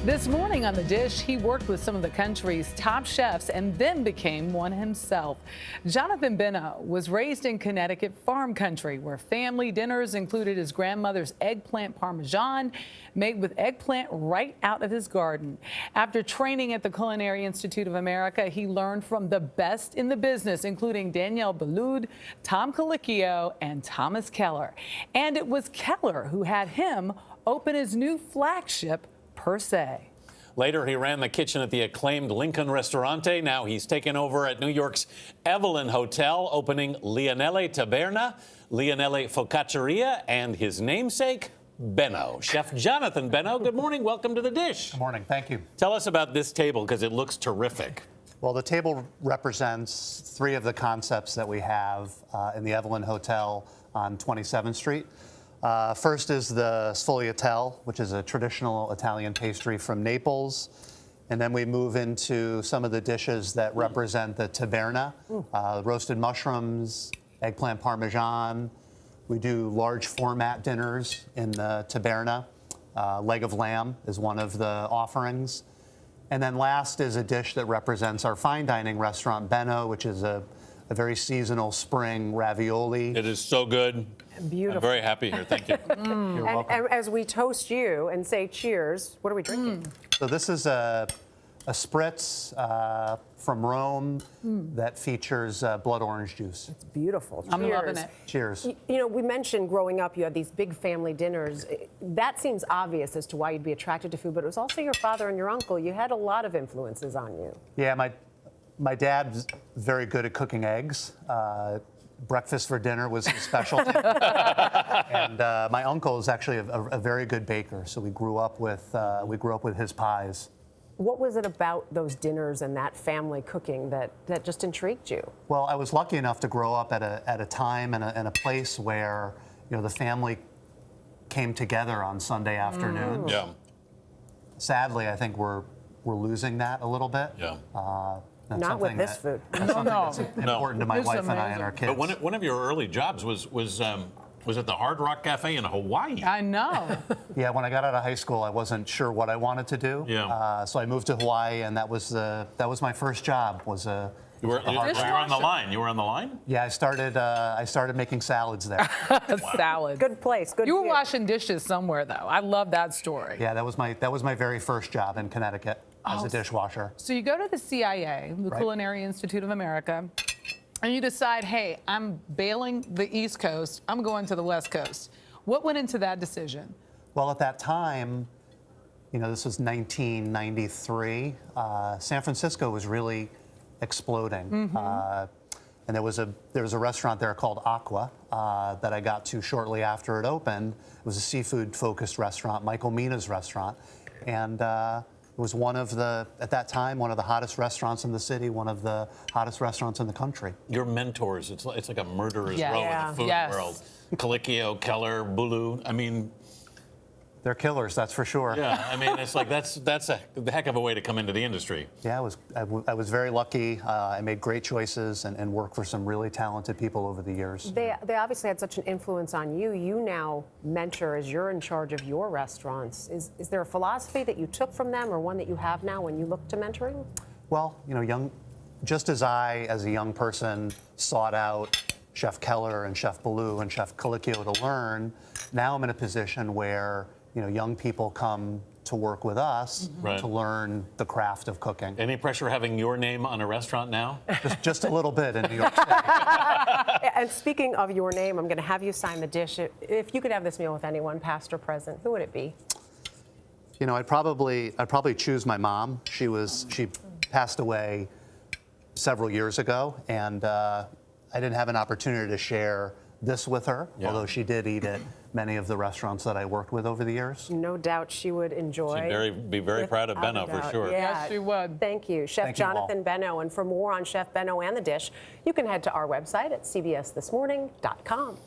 This morning on The Dish, he worked with some of the country's top chefs and then became one himself. Jonathan Benno was raised in Connecticut farm country, where family dinners included his grandmother's eggplant parmesan made with eggplant right out of his garden. After training at the Culinary Institute of America, he learned from the best in the business, including Daniel Boulud, Tom Colicchio, and Thomas Keller. And it was Keller who had him open his new flagship, Per Se. Later, he ran the kitchen at the acclaimed Lincoln Ristorante. Now he's taken over at New York's Evelyn Hotel, opening Leonelli Taberna, Leonelli Focacceria, and his namesake, Benno. Chef Jonathan Benno, good morning. Welcome to The Dish. Good morning. Thank you. Tell us about this table, because it looks terrific. Well, the table represents three of the concepts that we have in the Evelyn Hotel on 27th Street. First is the sfogliatelle, which is a traditional Italian pastry from Naples. And then we move into some of the dishes that represent the taberna, roasted mushrooms, eggplant parmesan. We do large format dinners in the taberna. Leg of lamb is one of the offerings. And then last is a dish that represents our fine dining restaurant, Benno, which is a very seasonal spring ravioli. It is so good. Beautiful. I'm very happy here. Thank you. You're welcome. And as we toast you and say cheers, what are we drinking? So this is a spritz from Rome that features blood orange juice. It's beautiful. Cheers. I'm loving it. Cheers. You know, we mentioned growing up, you had these big family dinners. That seems obvious as to why you'd be attracted to food, but it was also your father and your uncle. You had a lot of influences on you. Yeah, my dad's very good at cooking eggs. Breakfast for dinner was his specialty. And my uncle is actually a very good baker, so we grew up with his pies. What was it about those dinners and that family cooking that just intrigued you? Well, I was lucky enough to grow up at a time and a place where, you know, the family came together on Sunday afternoons. Yeah. Sadly, I think we're losing that a little bit. Yeah. That's Not with something this food. That's something that's important to my It's wife and I amazing. and our kids. But one of your early jobs was at the Hard Rock Cafe in Hawaii. I know. Yeah, when I got out of high school, I wasn't sure what I wanted to do. Yeah. So I moved to Hawaii, and that was my first job. You were on the line. You were on the line? Yeah, I started making salads there. Salad. Good place. Good. You were view. washing dishes somewhere, though. I love that story. Yeah, that was my very first job in Connecticut as a dishwasher. So you go to the CIA, the Right. Culinary Institute of America, and you decide, hey, I'm bailing the East Coast. I'm going to the West Coast. What went into that decision? Well, at that time, you know, this was 1993. San Francisco was really exploding. And there was a restaurant there called Aqua that I got to shortly after it opened. It was a seafood-focused restaurant, Michael Mina's restaurant, and it was at that time, one of the hottest restaurants in the city, one of the hottest restaurants in the country. Your mentors, it's like a murderer's Yeah. row Yeah. in the food Yes. world. Colicchio, Keller, Boulud. I mean, They're killers, that's for sure. yeah. I mean, it's like that's a heck of a way to come into the industry. Yeah, I was very lucky. I made great choices and worked for some really talented people over the years. They obviously had such an influence on you. You now mentor as you're in charge of your restaurants. Is there a philosophy that you took from them or one that you have now when you look to mentoring? Well, you know, just as I, as a young person, sought out Chef Keller and Chef Boulud and Chef Colicchio to learn, now I'm in a position where, you know, young people come to work with us Right. to learn the craft of cooking. Any pressure having your name on a restaurant now? Just a little bit in New York City. And speaking of your name, I'm going to have you sign the dish. If you could have this meal with anyone, past or present, who would it be? You know, I'd probably choose my mom. She passed away several years ago, and I didn't have an opportunity to share this with her, Yeah. although she did eat at many of the restaurants that I worked with over the years. No doubt she would enjoy. She'd be very proud of Without Benno a for doubt. sure. Yeah. Yes, she would. Thank you, Chef Thank you all. Jonathan Benno. And for more on Chef Benno and the dish, you can head to our website at cbsthismorning.com.